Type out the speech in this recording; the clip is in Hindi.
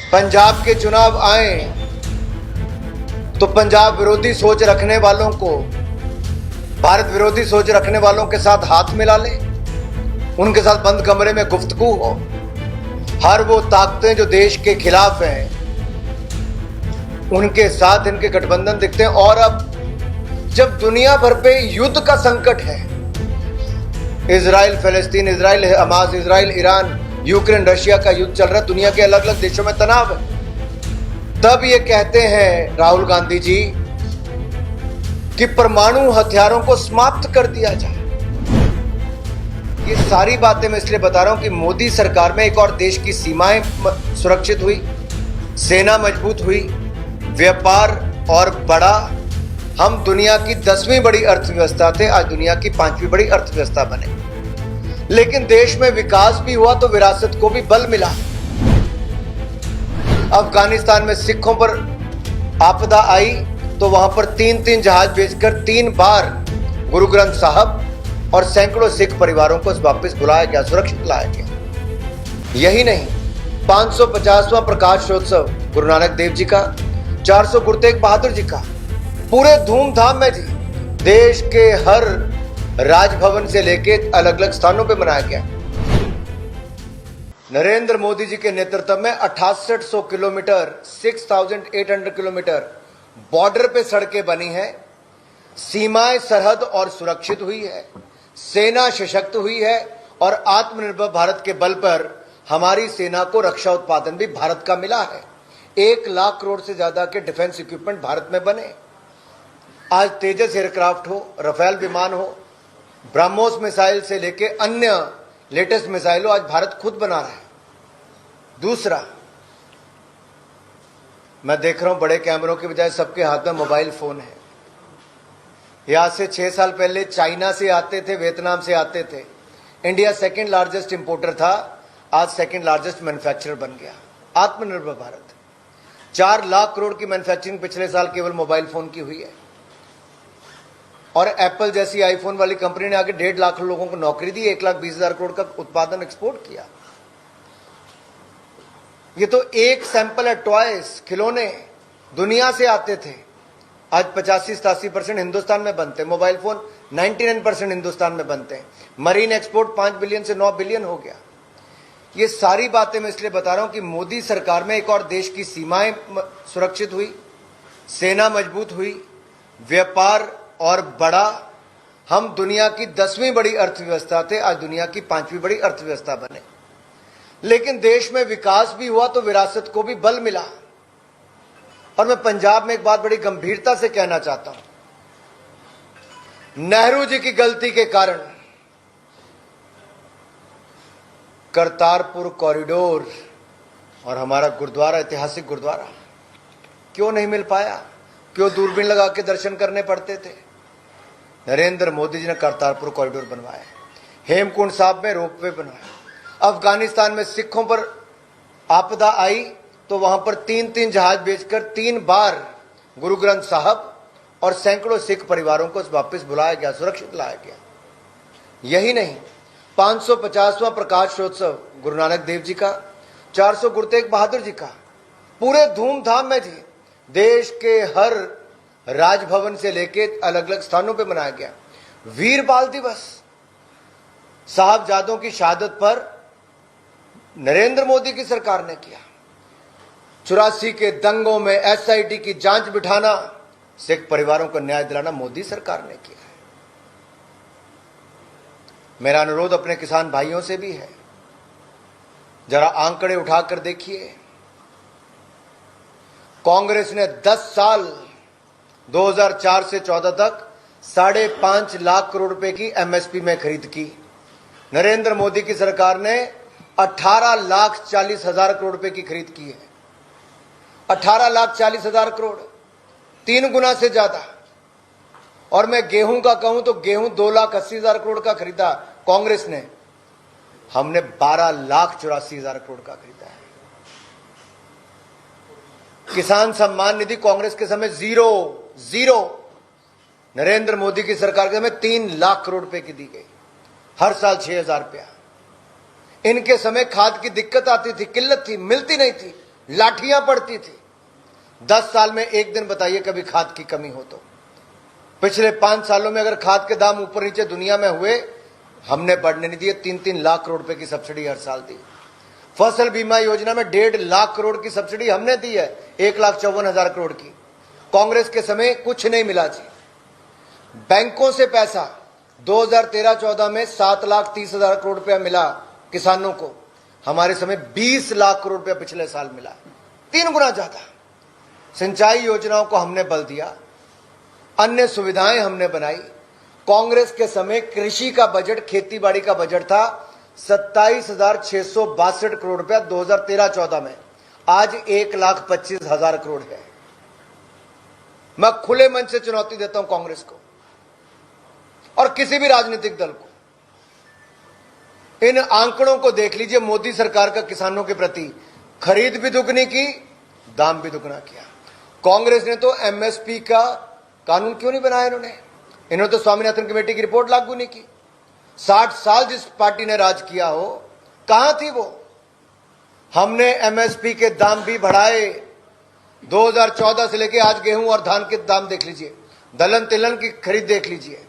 पंजाब के चुनाव आए तो पंजाब विरोधी सोच रखने वालों को, भारत विरोधी सोच रखने वालों के साथ हाथ मिला ले, उनके साथ बंद कमरे में गुफ्तगू हो। हर वो ताकतें जो देश के खिलाफ हैं उनके साथ इनके गठबंधन दिखते हैं। और अब जब दुनिया भर पे युद्ध का संकट है, इजराइल फलस्तीन, Israel Hamas, Israel Iran, Ukraine Russia का युद्ध चल रहा है, दुनिया के अलग अलग देशों में तनाव है, तब ये कहते हैं राहुल गांधी जी कि परमाणु हथियारों को समाप्त कर दिया जाए। ये सारी बातें मैं इसलिए बता रहा हूं कि मोदी सरकार में एक और देश की सीमाएं सुरक्षित हुई, सेना मजबूत हुई, व्यापार और बढ़ा। हम दुनिया की 10वीं बड़ी अर्थव्यवस्था थे, आज दुनिया की 5वीं बड़ी अर्थव्यवस्था बने। लेकिन देश में विकास भी हुआ तो विरासत को भी बल मिला। अफगानिस्तान में सिखों पर आपदा आई तो वहां पर 3-3 जहाज भेजकर 3 बार गुरु ग्रंथ साहब और सैकड़ों सिख परिवारों को वापस बुलाया गया, सुरक्षित लाया गया। यही नहीं, 550वां प्रकाशोत्सव गुरु नानक देव जी का, 400 गुरु तेग बहादुर जी का पूरे धूमधाम में जी देश के हर राजभवन से लेके अलग अलग स्थानों पे मनाया गया। नरेंद्र मोदी जी के नेतृत्व में 6800 किलोमीटर, 6800 किलोमीटर बॉर्डर पे सड़कें बनी हैं, सीमाएं सरहद और सुरक्षित हुई है, सेना सशक्त हुई है और आत्मनिर्भर भारत के बल पर हमारी सेना को रक्षा उत्पादन भी भारत का मिला है। 1 लाख करोड़ से ज्यादा के डिफेंस इक्विपमेंट भारत में बने। आज तेजस एयरक्राफ्ट हो, रफेल विमान हो, ब्रह्मोस मिसाइल से लेके अन्य लेटेस्ट मिसाइलों आज भारत खुद बना रहा है। दूसरा, मैं देख रहा हूं बड़े कैमरों के बजाय सबके हाथ में मोबाइल फोन है। यहां से 6 साल पहले चाइना से आते थे, वियतनाम से आते थे। इंडिया सेकंड लार्जेस्ट इंपोर्टर था, आज सेकंड लार्जेस्ट मैन्युफैक्चरर बन गया। आत्मनिर्भर भारत, 4 लाख करोड़ की मैन्युफैक्चरिंग पिछले साल केवल मोबाइल फोन की हुई है। और एप्पल जैसी आईफोन वाली कंपनी ने आके 1.5 लाख लोगों को नौकरी दी, 1,20,000 करोड़ का उत्पादन एक्सपोर्ट किया। ये तो एक सैंपल है। टॉयज, खिलौने दुनिया से आते थे, आज 85-87% हिंदुस्तान में बनते हैं। मोबाइल फोन 99% हिंदुस्तान में बनते हैं। मरीन एक्सपोर्ट 5 बिलियन से 9 बिलियन हो गया। ये सारी बातें मैं इसलिए बता रहा हूं कि मोदी सरकार में एक और देश की सीमाएं सुरक्षित हुई, सेना मजबूत हुई, व्यापार और बढ़ा। हम दुनिया की 10वीं बड़ी अर्थव्यवस्था थे, आज दुनिया की 5वीं बड़ी अर्थव्यवस्था बने। लेकिन देश में विकास भी हुआ तो विरासत को भी बल मिला। और मैं पंजाब में एक बात बड़ी गंभीरता से कहना चाहता हूं, नेहरू जी की गलती के कारण करतारपुर कॉरिडोर और हमारा गुरुद्वारा, ऐतिहासिक गुरुद्वारा क्यों नहीं मिल पाया? क्यों दूरबीन लगा के दर्शन करने पड़ते थे? नरेंद्र मोदी जी ने करतारपुर कॉरिडोर बनवाया, हेमकुंड साहब में रोपवे बनवाया। अफगानिस्तान में सिखों पर आपदा आई तो वहां पर 3-3 जहाज भेजकर 3 बार गुरु ग्रंथ साहब और सैकड़ों सिख परिवारों को वापस बुलाया गया, सुरक्षित लाया गया। यही नहीं, 550वां प्रकाशोत्सव गुरु नानक देव जी का, 400 गुरु तेग बहादुर जी का पूरे धूमधाम में जी देश के हर राजभवन से लेके अलग अलग स्थानों पे मनाया गया। वीर बाल दिवस, साहबजादों की शहादत पर नरेंद्र मोदी की सरकार ने किया। 84 के दंगों में एसआईटी की जांच बिठाना, सिख परिवारों को न्याय दिलाना मोदी सरकार ने किया है। मेरा अनुरोध अपने किसान भाइयों से भी है, जरा आंकड़े उठाकर देखिए। कांग्रेस ने 10 साल 2004 से 14 तक 5.5 लाख करोड़ रुपए की एमएसपी में खरीद की। नरेंद्र मोदी की सरकार ने 18,40,000 करोड़ रुपए की खरीद की है। 18,40,000 करोड़, 3 गुना से ज्यादा। और मैं गेहूं का कहूं तो गेहूं 2,80,000 करोड़ का खरीदा कांग्रेस ने, हमने 12,84,000 करोड़ का खरीदा है। किसान सम्मान निधि कांग्रेस के समय जीरो, नरेंद्र मोदी की सरकार के समय 3 लाख करोड़ रुपए की दी गई, हर साल 6,000 रुपया। इनके समय खाद की दिक्कत आती थी, किल्लत थी, मिलती नहीं थी, लाठियां पड़ती थी। 10 साल में एक दिन बताइए कभी खाद की कमी हो तो। पिछले 5 सालों में अगर खाद के दाम ऊपर नीचे दुनिया में हुए, हमने बढ़ने नहीं दिए। 3-3 लाख करोड़ रुपए की सब्सिडी हर साल दी। फसल बीमा योजना में 1.5 लाख करोड़ की सब्सिडी हमने दी है, 1,54,000 करोड़ की। कांग्रेस के समय कुछ नहीं मिला जी। बैंकों से पैसा 2013-14 में 7,30,000 करोड़ रुपया मिला किसानों को, हमारे समय 20 लाख करोड़ रुपया पिछले साल मिला, 3 गुना ज्यादा। सिंचाई योजनाओं को हमने बल दिया, अन्य सुविधाएं हमने बनाई। कांग्रेस के समय कृषि का बजट, खेती बाड़ी का बजट था 27,662 करोड़ रुपया 2013-14 में, आज 1,25,000 करोड़ है। मैं खुले मन से चुनौती देता हूं कांग्रेस को और किसी भी राजनीतिक दल को। इन आंकड़ों को देख लीजिए। मोदी सरकार का किसानों के प्रति खरीद भी दुगनी की, दाम भी दुगना किया। कांग्रेस ने तो एमएसपी का कानून क्यों नहीं बनाया? इन्होंने तो स्वामीनाथन कमेटी की रिपोर्ट लागू नहीं की। 60 साल जिस पार्टी ने राज किया हो, कहां थी वो? हमने एमएसपी के दाम भी बढ़ाए। 2014 से लेके आज गेहूं और धान के दाम देख लीजिए, दलहन तिलहन की खरीद देख लीजिए।